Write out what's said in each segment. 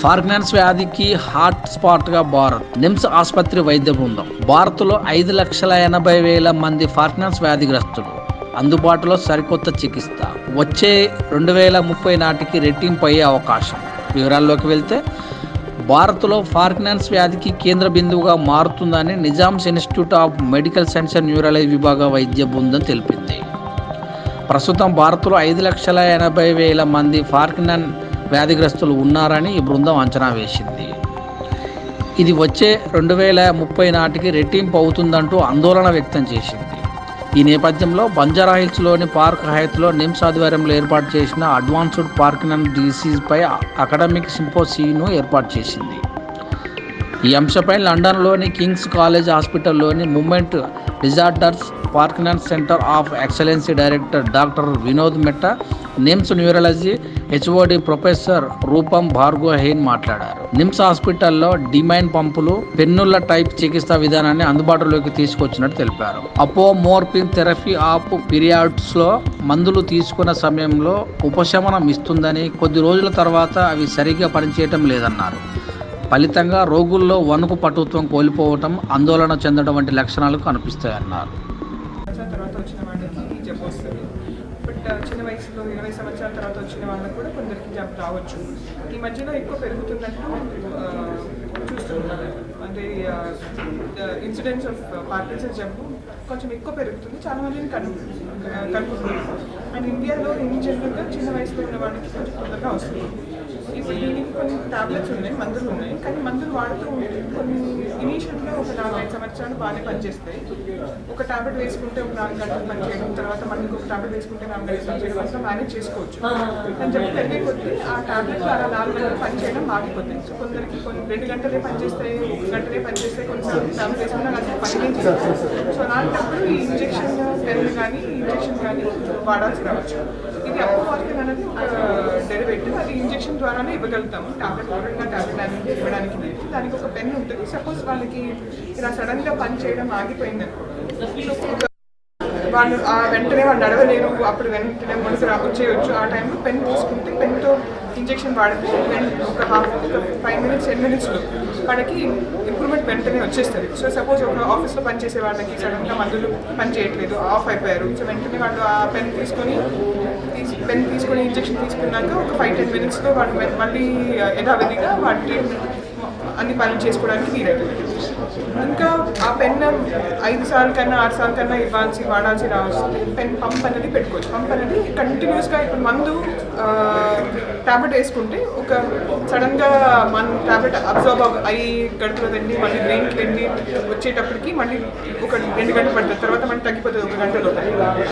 Parkinson's వ్యాధికి hot స్పాట్గా Bharat. NIMS ఆసుపత్రి వైద్య బృందం. భారత్లో 5,80,000 మంది పార్కిన్సన్స్ వ్యాధిగ్రస్తులు. అందుబాటులో సరికొత్త చికిత్స. వచ్చే 2030 నాటికి రెట్టింపు అయ్యే అవకాశం. వివరాల్లోకి వెళ్తే, భారత్లో పార్కిన్సన్స్ వ్యాధికి కేంద్ర బిందువుగా మారుతుందని Nizam's institute of medical science and neurology విభాగ వైద్య బృందం తెలిపింది. ప్రస్తుతం భారత్లో 5,80,000 మంది పార్కిన్సన్ వ్యాధిగ్రస్తులు ఉన్నారని ఈ బృందం అంచనా వేసింది. ఇది వచ్చే 2030 నాటికి రెట్టింపు అవుతుందంటూ ఆందోళన వ్యక్తం చేసింది. ఈ నేపథ్యంలో బంజారాహిల్స్లోని పార్క్ హయత్లో నిమ్స్ ఆధ్వర్యంలో ఏర్పాటు చేసిన అడ్వాన్స్డ్ పార్కిన్సన్ డిసీజ్పై అకాడమిక్ సింపోసియంను ఏర్పాటు చేసింది. ఈ అంశంపై లండన్లోని కింగ్స్ కాలేజ్ హాస్పిటల్లోని movement disorders Parkinson centre of excellency director doctor Vinod Metta, NIMS neurology HOD professor Rupam Borgohain మాట్లాడారు. నిమ్స్ హాస్పిటల్లో డిమైన్ పంపులు, పెన్నుల టైప్ చికిత్సా విధానాన్ని అందుబాటులోకి తీసుకొచ్చినట్టు తెలిపారు. అపోమోర్ఫిన్ థెరపీ ఆఫ్ పీరియాడ్స్లో మందులు తీసుకున్న సమయంలో ఉపశమనం ఇస్తుందని, కొద్ది రోజుల తర్వాత అవి సరిగ్గా పనిచేయటం లేదన్నారు. ఫలితంగా రోగుల్లో వణుకు, పటుత్వం కోల్పోవటం, ఆందోళన చెందడం వంటి లక్షణాలు కనిపిస్తాయన్నారు. తర్వాత వచ్చిన వాళ్ళకి జబ్బు వస్తుంది. బట్ చిన్న వయసులో 20 సంవత్సరాల తర్వాత వచ్చిన వాళ్ళకి కూడా కొందరికి జబ్బు రావచ్చు. ఈ మధ్యలో ఎక్కువ పెరుగుతున్నట్టు చూస్తున్నాం. అంటే ఇన్సిడెన్స్ ఆఫ్ పార్కిన్సన్స్ జబ్బు కొంచెం ఎక్కువ పెరుగుతుంది, చాలా మందిని కనుక్కుంటుంది. అండ్ ఇండియాలో ఇన్ జనరల్గా చిన్న వయసులో ఉన్న వాళ్ళకి కొంచెం తొందరగా వస్తుంది. ఇప్పుడు దీనికి కొన్ని టాబ్లెట్స్ ఉన్నాయి, మందులు ఉన్నాయి. కానీ మందులు వాడుతూ కొన్ని ఇనీషియల్గా ఒక 4-5 సంవత్సరాలు బాగానే పనిచేస్తాయి. ఒక టాబ్లెట్ వేసుకుంటే ఒక 4 గంటలు పనిచేయడం, తర్వాత మళ్ళీ ఒక టాబ్లెట్ వేసుకుంటే 4 గంటలు పనిచేయడం, అట్లా మేనేజ్ చేసుకోవచ్చు. అని చెప్పి పెరిగే కొద్దీ ఆ టాబ్లెట్ అలా 4 గంటలు పనిచేయడం ఆగిపోతాయి. సో కొందరికి 2 గంటలే పనిచేస్తాయి, 1 గంటలే పనిచేస్తాయి, కొన్ని టాబ్లెట్ వేసుకున్నా అసలు పని చేస్తాయి. సో అలాంటప్పుడు ఈ ఇంజెక్షన్ పెన్ కానీ ఇంజెక్షన్ కానీ వాడాల్సి రావచ్చు. ఇది అపోమోర్ఫిన్ అనేది ఒక డెరివేటివ్, అది ఇంజెక్షన్ ద్వారానే ఇవ్వగలుగుతాము. టాబ్లెట్ ఓరల్గా టాబ్లెట్ ఇవ్వడానికి లేదు. దానికి ఒక పెన్ ఉంటుంది. సపోజ్ వాళ్ళకి ఇలా సడన్గా పని చేయడం ఆగిపోయింది అనుకోండి, వాళ్ళు వెంటనే వాళ్ళు నడవలేరు, అప్పుడు వెంటనే మనకు వచ్చేయచ్చు. ఆ టైంలో పెన్ తీసుకుంటే పెన్తో ఇంజెక్షన్ వాడితే ఒక 5 minutes 10 minutesలో వాళ్ళకి ఇంప్రూవ్మెంట్ వెంటనే వచ్చేస్తుంది. సో సపోజ్ ఒక ఆఫీస్లో పనిచేసే వాళ్ళకి సడన్గా మందులు పని చేయట్లేదు, ఆఫ్ అయిపోయారు. సో వెంటనే వాళ్ళు ఆ పెన్ తీసుకొని ఇంజెక్షన్ తీసుకున్నాక ఒక 5-10 minutesలో వాళ్ళు మళ్ళీ యథావిధిగా వాటి ట్రీట్మెంట్ అన్ని పనులు చేసుకోవడానికి వీలవుతుంది. ఇంకా ఆ పెన్ 5 సార్లు కన్నా 6 సార్లు కన్నా వాడాల్సి రావస్తుంది. పెన్ పంప్ అనేది పెట్టుకోవచ్చు. పంప్ అనేది కంటిన్యూస్గా ఇప్పుడు మందు టాబ్లెట్ వేసుకుంటే ఒక సడన్గా మన టాబ్లెట్ అబ్జార్బ్ అయ్యి గడుపులో వెళ్ళి మళ్ళీ బ్రెయిన్కి వెళ్ళి వచ్చేటప్పటికి మళ్ళీ ఒక 2 గంటలు పడుతుంది, తర్వాత మళ్ళీ తగ్గిపోతుంది 1 గంటలో.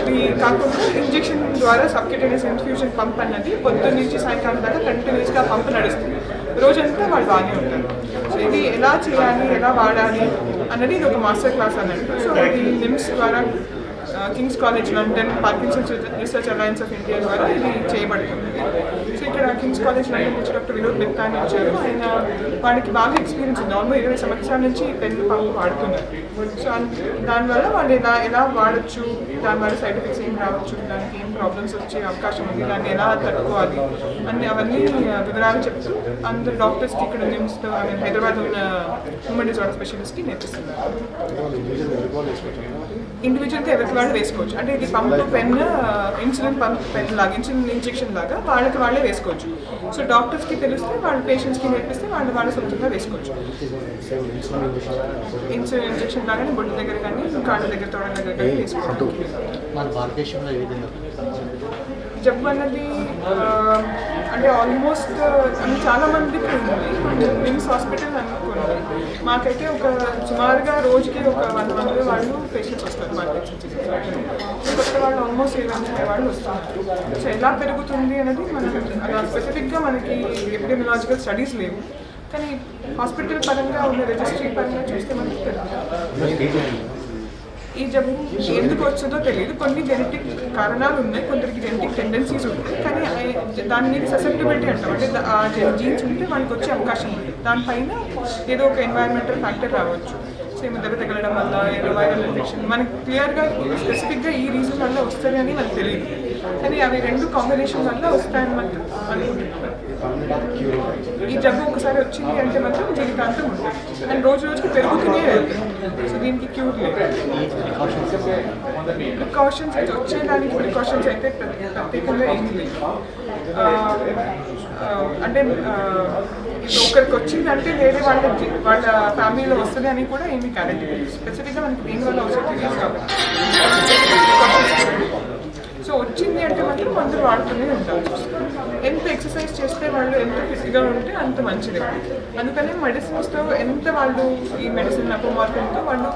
అది కాకుండా ఇంజెక్షన్ ద్వారా సబ్క్యూటేనియస్ ఇన్ఫ్యూజన్ పంప్ అన్నది పొద్దున్న నుంచి సాయంకాలం దాకా కంటిన్యూస్గా పంప్ నడుస్తుంది. రోజంతా వాళ్ళు బాగానే ఉంటారు. సో ఇది ఎలా చేయాలి, ఎలా వాడాలి అన్నది ఇది ఒక మాస్టర్ క్లాస్ అన్నట్టు. సో ఇది నిమ్స్ ద్వారా Kings college London Parkinson's research alliance of India ద్వారా ఇది చేయబడుతుంది. సో ఇక్కడ కింగ్స్ కాలేజ్ లండన్ నుంచి డాక్టర్ వినోద్ మెట్టా అని వచ్చారు. ఆయన వాడికి బాగా ఎక్స్పీరియన్స్ ఉంది, ఆల్మోస్ట్ 20 సంవత్సరాల నుంచి పెన్ పంప్ వాడుతున్నారు. సో దానివల్ల వాళ్ళు ఎలా వాడచ్చు, దానివల్ల సైడ్ ఎఫెక్ట్స్ ఏం రావచ్చు, దానికి ఏం ప్రాబ్లమ్స్ వచ్చే అవకాశం ఉంది, దాన్ని ఎలా తట్టుకోవాలి అవన్నీ వివరాలు చెప్తూ అందరు డాక్టర్స్కి ఇక్కడ నిమ్స్లో హైదరాబాద్లో ఉన్న హ్యూమన్ డిజార్డర్ స్పెషలిస్ట్కి నేర్పిస్తున్నారు. ఇండివిజువల్గా ఎవరికి వాళ్ళు వేసుకోవచ్చు. అంటే ఇది pump pen, insulin pump pen లాగా, ఇన్సులిన్ ఇంజెక్షన్ లాగా వాళ్ళే వేసుకోవచ్చు. సో డాక్టర్స్కి తెలిస్తే వాళ్ళ పేషెంట్స్కి నేర్పిస్తే వాళ్ళ సొంతంగా వేసుకోవచ్చు. ఇన్సులిన్ ఇంజెక్షన్ లాగానే బొడ్డు దగ్గర కానీ కాళ్ళ దగ్గర తోడ దగ్గర కానీ వేసుకోవచ్చు. జబ్బు అన్నది అంటే ఆల్మోస్ట్ చాలా మందికి ఉంది. నిమ్స్ హాస్పిటల్ అనుకోండి, మాకైతే ఒక సుమారుగా రోజుకి ఒక 100 మంది వాళ్ళు పేషెంట్స్ వస్తారు. కొత్త వాళ్ళు ఆల్మోస్ట్ 20 వాళ్ళు వస్తారు. సో ఎలా పెరుగుతుంది అనేది మనం అలా స్పెసిఫిక్గా మనకి ఎపిడెమియాలజికల్ స్టడీస్ లేవు, కానీ హాస్పిటల్ పరంగా ఉన్న రిజిస్ట్రీ పరంగా చూస్తే మనకి పెరుగుతుంది. ఈ జబ్బు ఎందుకు వచ్చేదో తెలియదు. కొన్ని జెనెటిక్ కారణాలు ఉన్నాయి, కొందరికి జెనెటిక్ టెండెన్సీస్ ఉంటాయి, కానీ దాని మీద ససెప్టిబిలిటీ అంటాం. అంటే ఆ జీన్స్ ఉంటే వాళ్ళకి వచ్చే అవకాశం ఉంది. దానిపైన ఏదో ఒక ఎన్వైరన్మెంటల్ ఫ్యాక్టర్ రావచ్చు. సేమ్ దెబ్బ తగలడం వల్ల ఏదో వైరల్ ఇన్ఫెక్షన్ మనకి క్లియర్గా స్పెసిఫిక్గా ఈ రీజన్ వల్ల వస్తుంది అని మనకు తెలియదు, కానీ అవి రెండు కాంబినేషన్ వల్ల వస్తాయని మాత్రం అనుకుంటున్నాను. ఈ జబ్బు ఒకసారి వచ్చింది అంటే మాత్రం జీవితాంతం ఉంటుంది అండ్ రోజు రోజుకి పెరుగుతూనే వెళ్తుంది. సో దీనికి క్యూర్ లేదు. ప్రికాషన్స్ వచ్చేదానికి ప్రికాషన్స్ అయితే ప్రత్యేకంగా ఏమీ లేదు. అంటే ఒకరికి వచ్చిందంటే వేరే వాళ్ళ ఫ్యామిలీలో వస్తుంది అని కూడా ఏమీ గ్యారెంటీ లేదు. స్పెసిఫిక్గా మనకి దేనివల్ల వస్తుంది తెలియదు కాబట్టి. సో వచ్చింది అంటే మాత్రం అందరూ వాడుతూనే ఉంటారు. ఎంత ఎక్సర్సైజ్ చేస్తే వాళ్ళు ఎంత ఫిట్గా ఉంటే అంత మంచిది. అందుకని మెడిసిన్స్తో ఎంత వాళ్ళు ఈ మెడిసిన్ అపోమార్ఫిన్తో వాళ్ళు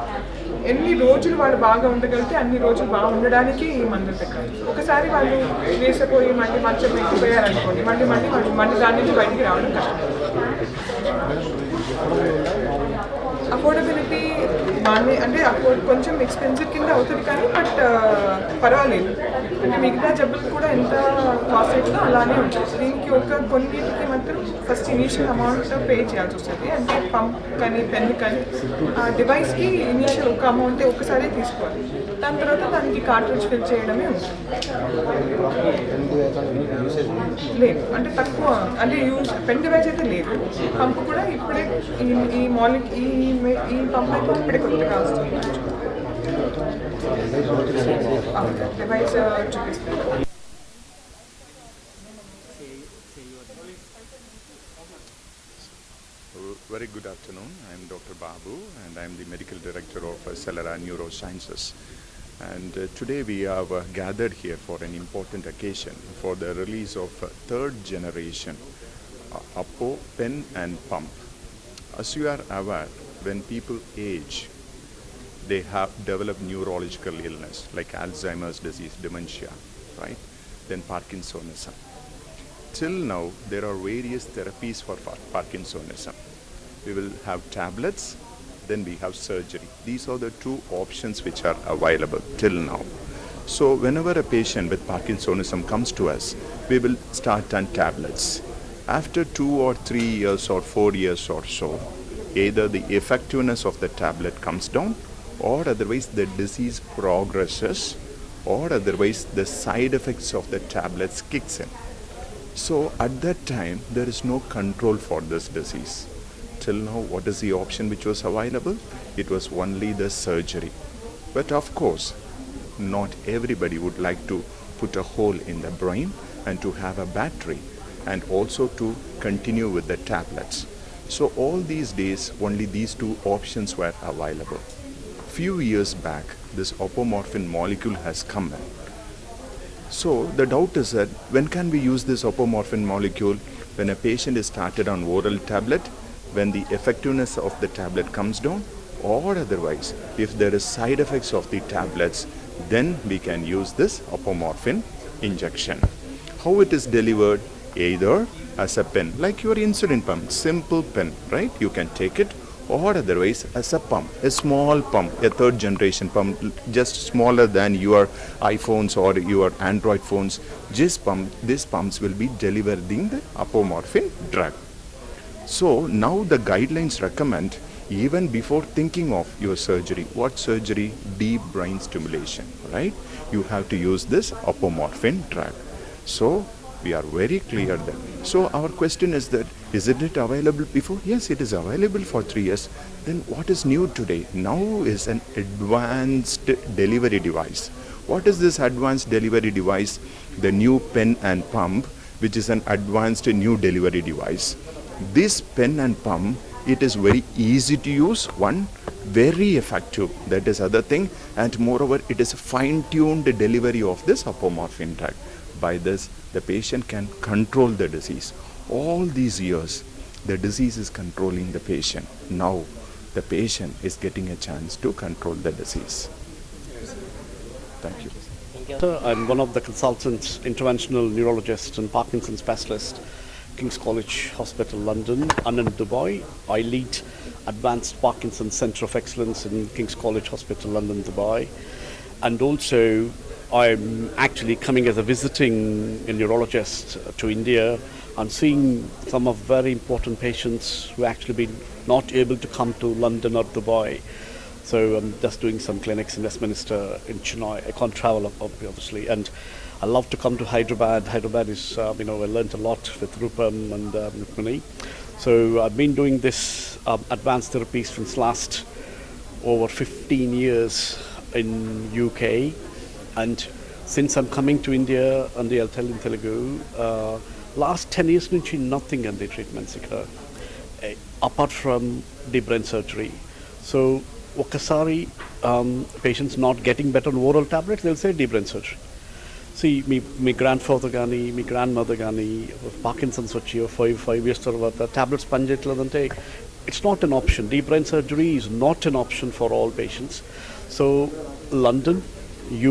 ఎన్ని రోజులు వాళ్ళు బాగా ఉండగలిగితే అన్ని రోజులు బాగా ఉండడానికి ఈ మందులు పెట్టాలి. ఒకసారి వాళ్ళు వేసిపోయి మళ్ళీ మంచం ఎక్కిపోయారనుకోండి, మళ్ళీ దాని నుంచి బయటికి రావడం కష్టం. అఫోర్డబిలిటీ బాగానే అంటే కొంచెం ఎక్స్పెన్సివ్ కింద అవుతుంది కానీ బట్ పర్వాలేదు. అంటే మిగతా జబ్బులు కూడా ఎంత కాస్ట్ అవుతుందో అలానే ఉంటుంది. దీనికి కొన్నిటికి మాత్రం ఫస్ట్ ఇనీషియల్ అమౌంట్ పే చేయాల్సి వస్తుంది. అంటే పంప్ కానీ పెన్ కానీ ఆ డివైస్కి ఇనీషియల్ ఒక అమౌంట్ ఒకసారి తీసుకోవాలి. దాని తర్వాత దానికి కార్ట్రిడ్జ్ ఫిల్ చేయడమే ఉంటుంది. లేదు అంటే తక్కువ అంటే పెన్ డివైస్ అయితే లేదు. పంప్ కూడా ఇప్పుడే ఈ పంప్ అయితే ఇప్పుడే కొత్తగా వస్తుంది. డివైస్ చూపిస్తాను. Very good afternoon. I am Dr. Babu and I am the Medical Director of Celera Neurosciences. And today we have gathered here for an important occasion for the release of third generation Apo pen and pump. As you are aware, when people age, they have developed neurological illness like Alzheimer's disease, dementia, right? Then Parkinsonism. Till now, there are various therapies for Parkinsonism. We will have tablets, then we have surgery. These are the two options which are available till now. So whenever a patient with Parkinsonism comes to us, we will start on tablets. After 2 or 3 years or 4 years or so, either the effectiveness of the tablet comes down, or otherwise the disease progresses, or otherwise the side effects of the tablets kicks in. So at that time there is no control for this disease. Till now, what is the option which was available? It was only the surgery. But of course, not everybody would like to put a hole in the brain and to have a battery and also to continue with the tablets. So all these days, only these two options were available. Few years back, this apomorphine molecule has come in. So the doubt is that when can we use this apomorphine molecule? When a patient is started on oral tablet, when the effectiveness of the tablet comes down, or otherwise if there is side effects of the tablets, then we can use this apomorphine injection. How it is delivered? Either as a pen, like your insulin pump, simple pen, right? You can take it, or otherwise as a pump, a small pump, a third generation pump, just smaller than your iPhones or your Android phones. These pumps will be delivering the apomorphine drug. So now the guidelines recommend, even before thinking of your surgery, what surgery? Deep brain stimulation, right? You have to use this apomorphine drug. So we are very clear that. So our question is that, isn't it available before? Yes, it is available for 3 years. Then what is new today? Now is an advanced delivery device. What is this advanced delivery device? The new pen and pump, which is an advanced new delivery device. This pen and pump, it is very easy to use, one, very effective, that is other thing, and moreover it is a fine-tuned delivery of this apomorphine drug. By this, the patient can control the disease. All these years, the disease is controlling the patient. Now, the patient is getting a chance to control the disease. Thank you. I'm one of the consultants, interventional neurologist and Parkinson specialist, King's College Hospital, London, and in Dubai. I lead Advanced Parkinson Center of Excellence in King's College Hospital, London, Dubai. And also, I'm actually coming as a visiting neurologist to India and seeing some of very important patients who actually been not able to come to London or Dubai. So I'm just doing some clinics in Westminster, in Chennai. I can't travel obviously, and I love to come to Hyderabad. Hyderabad is, I learned a lot with Rupam and Rukmini. So I've been doing this advanced therapies since last over 15 years in UK, and since I'm coming to India, and I'll tell in Telugu, last 10 years నుంచి nothing and the treatments ఇక్కడ apart from deep brain surgery. So ఒకసారి patients not getting better on oral tablets, they'll say deep brain surgery. See, me grandfather కానీ మీ grandmother కానీ Parkinson's వచ్చి 5 years తర్వాత tablets పనిచేయట్లేదంటే it's not an option. Deep brain surgery is not an option for all patients. So London,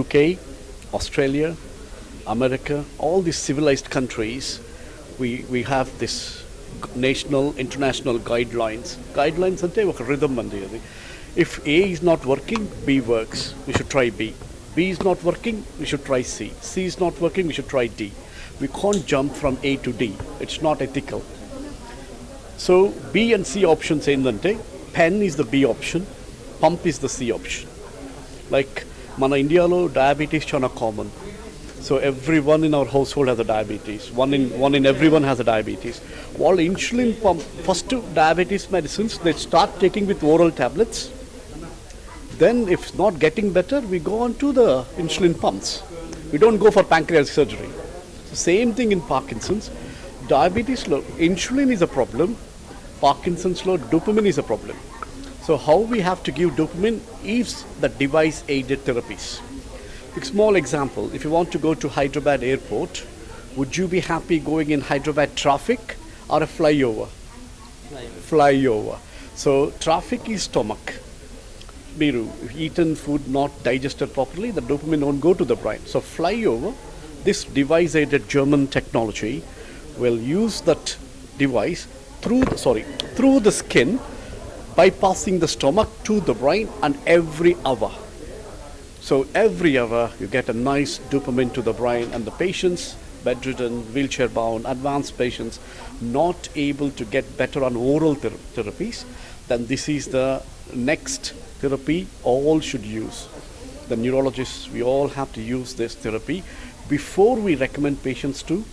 UK, Australia, America, all these civilized countries, we have this national, international guidelines. Guidelines ante oka rhythm andi adi. If A is not working, B works. We should try B. B is not working, we should try C. C is not working, we should try D. We can't jump from A to D. It's not ethical. So B and C options endante, pen is the B option, pump is the C option. Like మన ఇండియాలో diabetes చాలా common. So everyone in our household has a diabetes. One in everyone has a diabetes. While insulin pump, first diabetes medicines, they start taking with oral tablets. Then if it's not getting better, we go on to the insulin pumps. We don't go for pancreatic surgery. Same thing in Parkinson's. Diabetes low, insulin is a problem. Parkinson's low, dopamine is a problem. So how we have to give dopamine is the device-aided therapies. A small example, if you want to go to Hyderabad airport, would you be happy going in Hyderabad traffic or a flyover? Flyover. So traffic is stomach. Miru, eaten food not digested properly, the dopamine won't go to the brain. So flyover, this device-aided German technology will use that device through the skin, bypassing the stomach to the brain, and every hour. So every hour you get a nice dopamine to the brain, and the patients, bedridden, wheelchair bound, advanced patients, not able to get better on oral therapies, then this is the next therapy all should use. The neurologists, we all have to use this therapy before we recommend patients to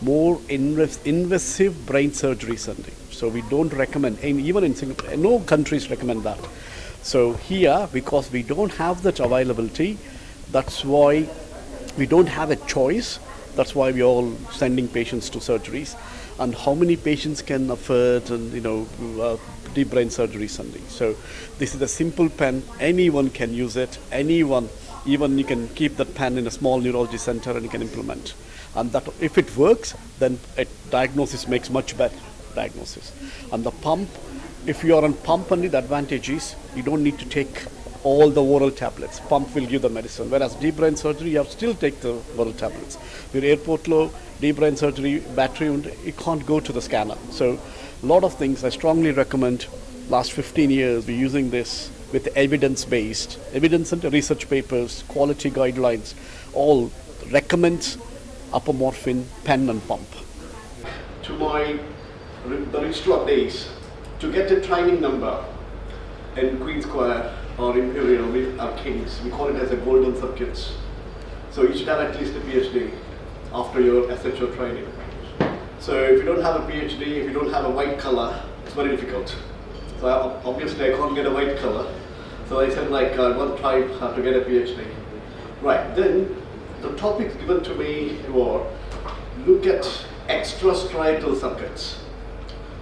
more invasive brain surgery surgery. So we don't recommend, and even in Singapore, no countries recommend that. So here, because we don't have that availability, that's why we don't have a choice. That's why we're all sending patients to surgeries. And how many patients can afford, and deep brain surgery surgery? So this is a simple pen. Anyone can use it. Anyone, even you can keep that pen in a small neurology center and you can implement. And that, if it works, then a diagnosis makes much better diagnosis. And the pump, if you are on pump only, the advantage is you don't need to take all the oral tablets. Pump will give the medicine. Whereas deep brain surgery, you have to still take the oral tablets. Your airport low, deep brain surgery, battery, you can't go to the scanner. So a lot of things I strongly recommend. Last 15 years, we're using this with evidence-based, evidence and research papers, quality guidelines, all recommends apomorphine, pen and pump. To the Ritual days, to get a training number in Queen Square or Imperial with our kings, we call it as a golden circuits. So you should have at least a PhD after your SHO training. So if you don't have a PhD, if you don't have a white color, it's very difficult. So obviously I can't get a white color. So I said I want to try to get a PhD. Right, then the topics given to me were look at extrastriatal circuits.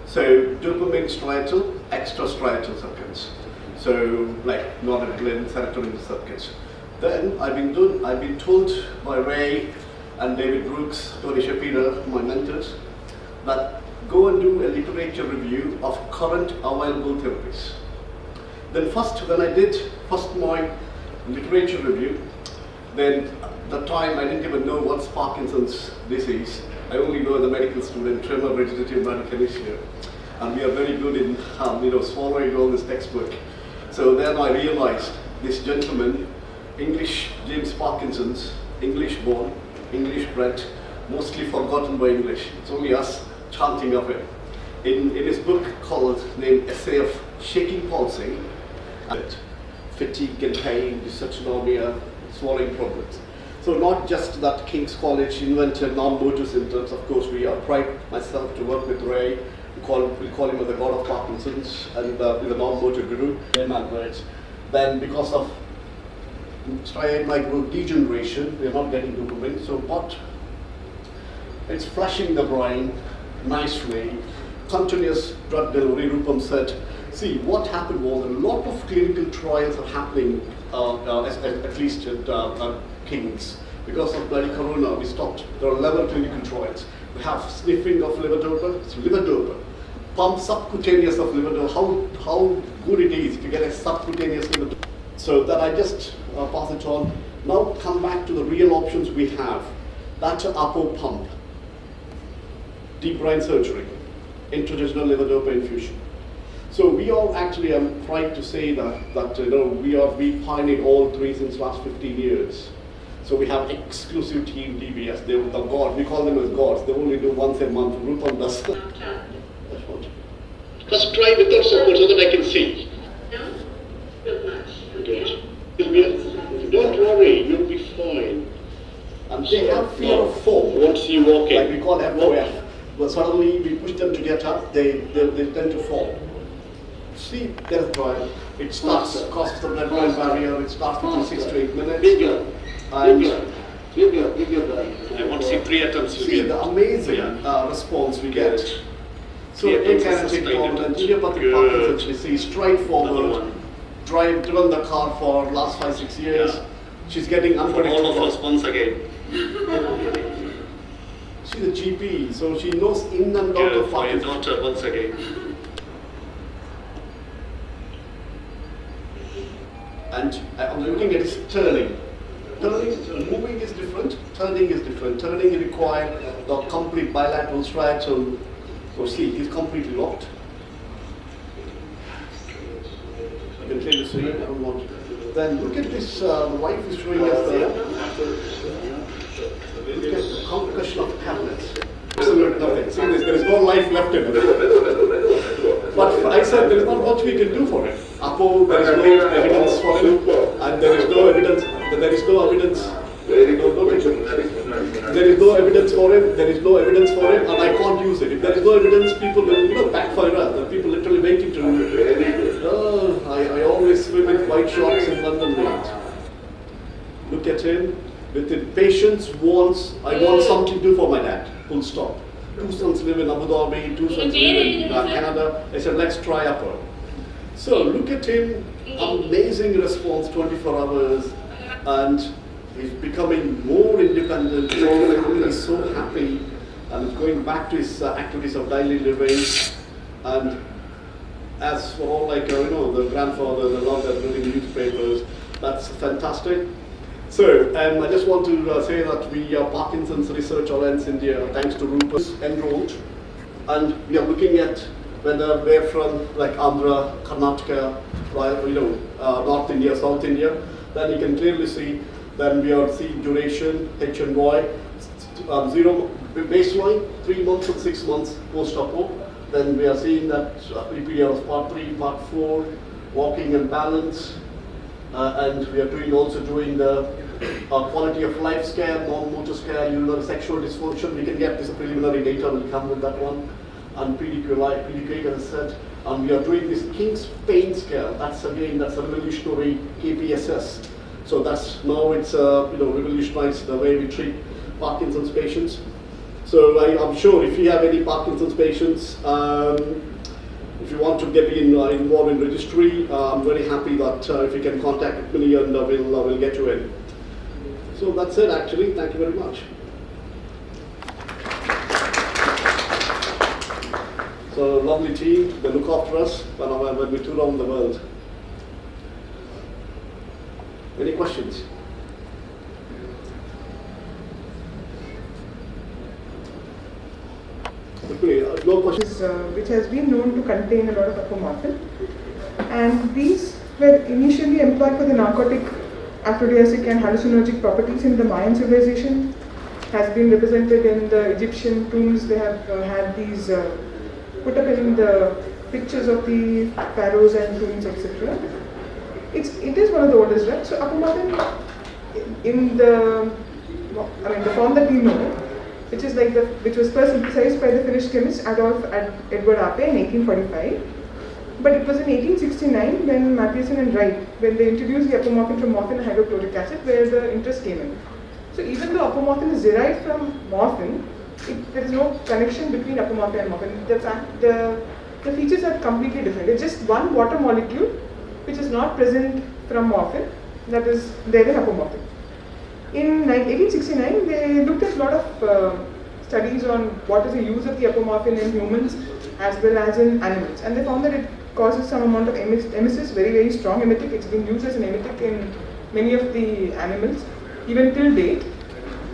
So dopamine striatal, extrastriatal circuits. So like noradrenaline, serotonin circuits. Then I've been told by Ray and David Brooks, Tony Shapiro, my mentors, that go and do a literature review of current available therapies. Then when I did my literature review, then the time I didn't even know what's Parkinson's disease. I only know the medical student, tremor, vegetative bradykinesia, and we are very good in swallowing all this textbook. So then I realized this gentleman, English, James Parkinson's, English born, English bred, mostly forgotten by English. It's only us chanting of him. In his book named Essay of Shaking Palsy, fatigue and pain, dysautonomia, swallowing problems. So not just that King's College invented non-motor symptoms. Of course, we pride myself to work with Ray. We call him the god of Parkinson's and the non-motor guru. Then because of striatal degeneration, we are not getting dopamine. So what? It's flushing the brain nicely. Continuous drug delivery. Rupam said, see, what happened was a lot of clinical trials are happening, at least at King's. Because of bloody corona, we stopped. There are 11 clinical trials. We have sniffing of levodopa, it's levodopa. Pump subcutaneous of levodopa, how good it is if you get a subcutaneous levodopa. So that I just pass it on. Now come back to the real options we have. That's an Apo pump. Deep brain surgery, intradigital levodopa infusion. So we all actually, I'm trying to say that we pioneered all three since last 15 years. So we have exclusive team DBS. They're the god. We call them as gods. They only do once a month. Rupam does. That's what. First try without support so that I can see. Good. Don't worry, you'll be fine. And they have fear of fall. Once you walk in. Like we call FOF. But suddenly we push them to get up, they tend to fall. See, there's dry. It starts, crosses the blood-brain barrier, it starts within 6 to 8 minutes. Bigger. And I want to see 3 attempts. see the amazing response we get. So akinetic dominant, idiopathic Parkinson's disease, straightforward, driven the car for last 5-6 years. Yeah. She's getting unpredictable. All of us once again. She's a GP, so she knows in and out Good of for your Parkinson's. daughter once again. And I'm looking at his turning. Moving is different, turning is different. Turning requires the complete bilateral striatal. So see, he's completely locked. You can clearly see, I don't want to. Then look at this, the wife is showing us look at the concussion of tablets. Absolute nothing. See this, there is no life left in it. But I said there is not much we can do for it. Apo, there is no evidence for him, and there is no evidence. There is no evidence. There is no evidence for him. There is no evidence for him, and I can't use it. If there is no evidence, people will backfire us. The people literally waiting to. I always swim with white shorts in London, mate. Look at him. With the patients wants, I want something to do for my dad. Full stop. 2 sons live in Abu Dhabi, 2 sons live in Canada. I said, let's try Upper. So look at him, amazing response, 24 hours, and he's becoming more independent. He's so happy, and going back to his activities of daily living. And as for all the grandfather, the love that reading newspapers, that's fantastic. So, I just want to say that we are Parkinson's Research Alliance India, thanks to Rupert, enrolled, and we are looking at whether we're from like Andhra, Karnataka, North India, South India. Then you can clearly see. Then we are seeing duration, H&Y, 0 baseline, 3 months and 6 months post-apo. Then we are seeing that PPDR part 3, part 4, walking and balance. And we are also doing the quality of life scale, non-motor scale, urinary sexual dysfunction. We can get this preliminary data, will come with that one. And PDQ, as I said. And we are doing this King's pain scale. That's a revolutionary KPSS. So that's now it's revolutionized the way we treat Parkinson's patients. So I'm sure if you have any Parkinson's patients, if you want to get involved in registry, I'm very happy that if you can contact me and we'll get you in. So that's it actually. Thank you very much. So lovely team. They look after us when we tour around the world. Any questions? No questions. Which has been known to contain a lot of apomorphin, and these were initially employed for the narcotic, aphrodisiac and hallucinogenic properties in the Mayan civilization. Has been represented in the Egyptian tombs. They have had these put up in the pictures of the pharaohs and tombs, etc. It is one of the oldest drugs. So apomorphine, in the form that we know, which is which was first synthesized by the Finnish chemist Edward Ape in 1845. But it was in 1869 when Matthiessen and Wright, when they introduced the apomorphine from morphine and hydrochloric acid, where the interest came in. So even though apomorphine is derived from morphine, there is no connection between apomorphine and morphine. The features are completely different. It's just one water molecule which is not present from morphine, that is there in apomorphine. In 1869, they looked at a lot of studies on what is the use of the apomorphine in humans as well as in animals, and they found that it causes some amount of emesis, very, very strong emetic. It's been used as an emetic in many of the animals, even till date.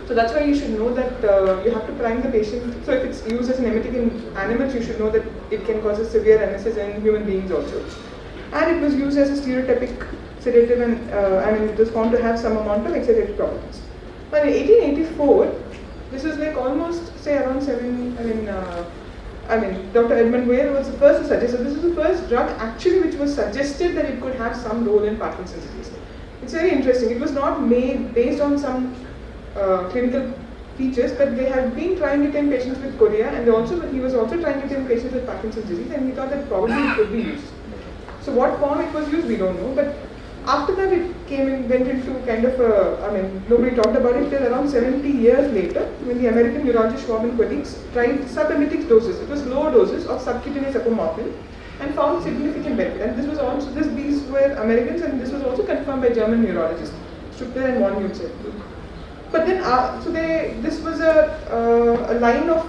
So that's why you should know that you have to prime the patient. So if it's used as an emetic in animals, you should know that it can cause a severe emesis in human beings also. And it was used as a stereotypic sedative, and it was found to have some amount of excitative properties. But in 1884, this was almost say around Dr. Edmund Whale was the first to suggest. So this is the first drug actually which was suggested that it could have some role in Parkinson's disease. It's very interesting. It was not made based on some clinical features, but they had been trying it in patients with chorea, and he was also trying it in patients with Parkinson's disease, and he thought that probably it could be used. So what form it was used, we don't know, but after that it went into kind of nobody talked about it till around 70 years later, when the American neurologist Schwab and colleagues tried subemetic doses. It was low doses of subcutaneous apomorphine and found significant benefit. And these were Americans, and this was also confirmed by German neurologists, Stuttgart and von München. But then, this was a line of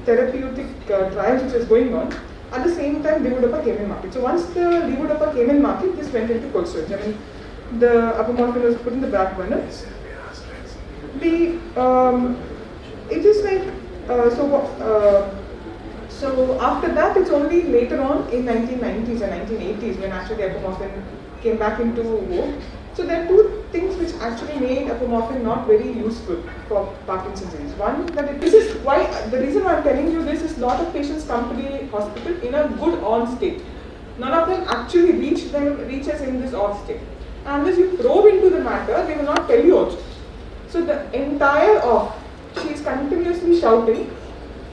therapeutic trials which was going on. At the same time, levodopa came in market. So once the levodopa came in market, this went into cold storage. The apomorphine was put in the back burner. So after that, it's only later on in 1990s and 1980s when actually apomorphine came back into vogue. So there are two things which actually made apomorphine not very useful for Parkinson's disease. One, the reason why I'm telling you this is a lot of patients come to the hospital in a good on state. None of them actually reach us in this off state. And unless you probe into the matter, they will not tell you also. So the entire off, she is continuously shouting,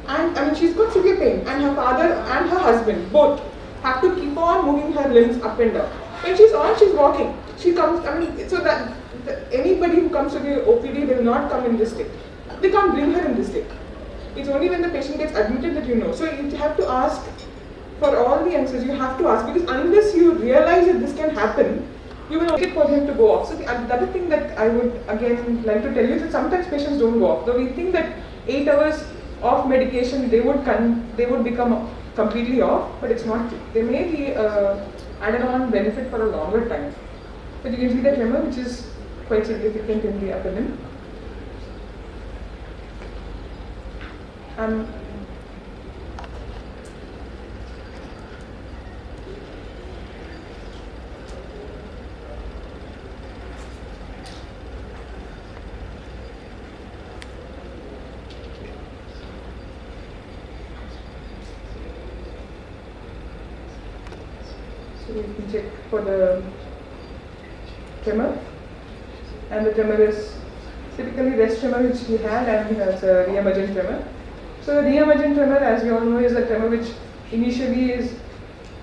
and she's got severe pain, and her father and her husband both have to keep on moving her limbs up and down. When she's on, she's walking. She comes, so that anybody who comes to the OPD will not come in this state. They can't bring her in this state. It's only when the patient gets admitted that you know. So you have to ask for all the answers. You have to ask, because unless you realize that this can happen, you will wait for him to go off. So the other thing that I would again like to tell you is that sometimes patients don't go off. Though we think that 8 hours of medication they would become completely off, but it's not true. They may be added on benefit for a longer time. But you can see the tremor, which is quite significant in the upper limb. So you can check for the tremor, and the tremor is typically rest tremor which he had, and he has a re-emergent tremor. So the re-emergent tremor, as we all know, is a tremor which initially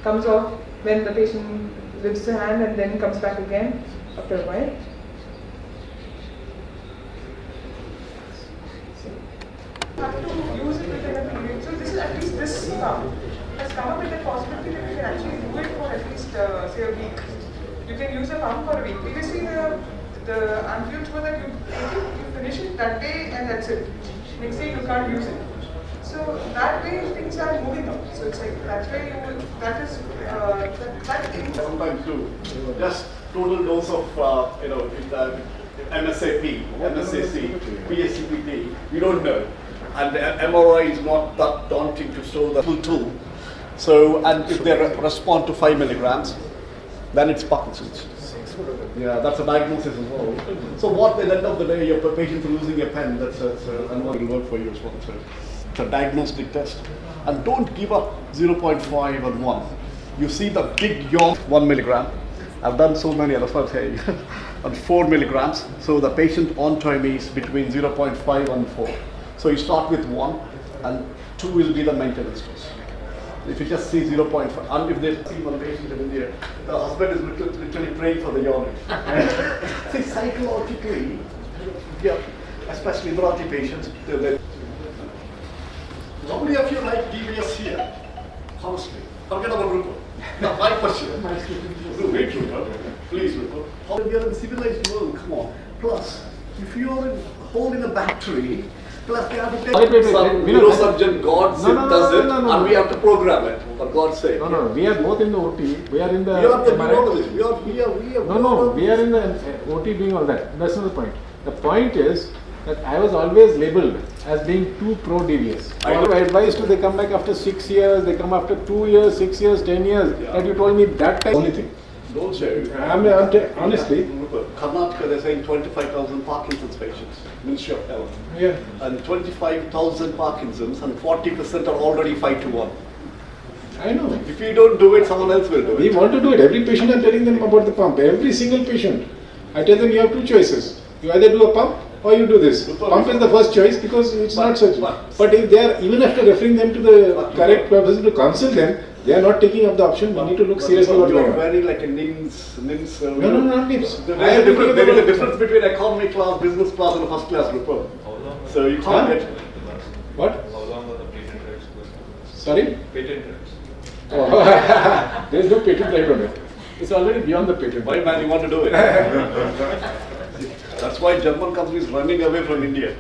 comes off when the patient lifts the hand and then comes back again after a while. You have to use it within a period. So this is at least this pump has come up with the possibility that you can actually do it for at least say a week. You can use a pump for a week. Previously, the ampoules were that you take it, you finish it that day, and that's it. Next day you can't use it. So that way things are moving on. So it's that's where that sometimes do. Just total dose of MSAP, MSAC, PSCPT. We don't know, and the MRI is not that daunting to show the full tool. So, and if they respond to 5 milligrams, then it's Parkinson's. Yeah, that's a diagnosis as well. So what at the end of the day, your patient losing a pen, that's another work for you as well. So it's a diagnostic test. And don't give up 0.5 and 1. You see the big yawn, 1 milligram, I've done so many, that's what I'm saying, on 4 milligrams. So the patient on time is between 0.5 and 4. So you start with 1 and 2 will be the maintenance dose. If you just see 0.5, and if they see one patient in India, the husband is literally praying for the urine. See, psychologically, yeah, especially neurology patients, how many of you like DBS here? Honestly, forget about Rupert. Now, my question. Wait, Rupert. Please, Rupert. We are in a civilized world, come on. Plus, if you are holding a battery, plus they have to take some neurosurgeon, God does it, and we have to program it, for God's sake. No, we are both in the OT. We are in the. You are the neurologist. We are. No, we are in the OT doing all that. That's not the point. The point is that I was always labelled as being too pro DVS. I advised to they come back after 6 years, they come after 2 years, 6 years, 10 years. Yeah. That you told me that time. Only thing. Don't say. Honestly. Karnataka, they're saying 25,000 Parkinson's patients, Ministry of Health. Yeah. And 25,000 Parkinson's and 40% are already 5 to 1. I know. If you don't do it, someone else will do We it. want to do it. Every patient I'm telling them about the pump. Every single patient. I tell them you have 2 choices. You either do a pump or you do this. Pump is the first choice because it's not such. But if they are, even after referring them to the correct person to counsel them, they are not taking up the option. We need to look seriously what You going are on. very like a NIMS. No, not NIMS. There is a difference between economy class, business class, and first class report. So you can't get. What? How long are the patent rights going? Sorry? Patent rights. Oh. There is no patent right on it. It's already beyond the patent. Why, man, you want to do it? That's why German companies running away from India.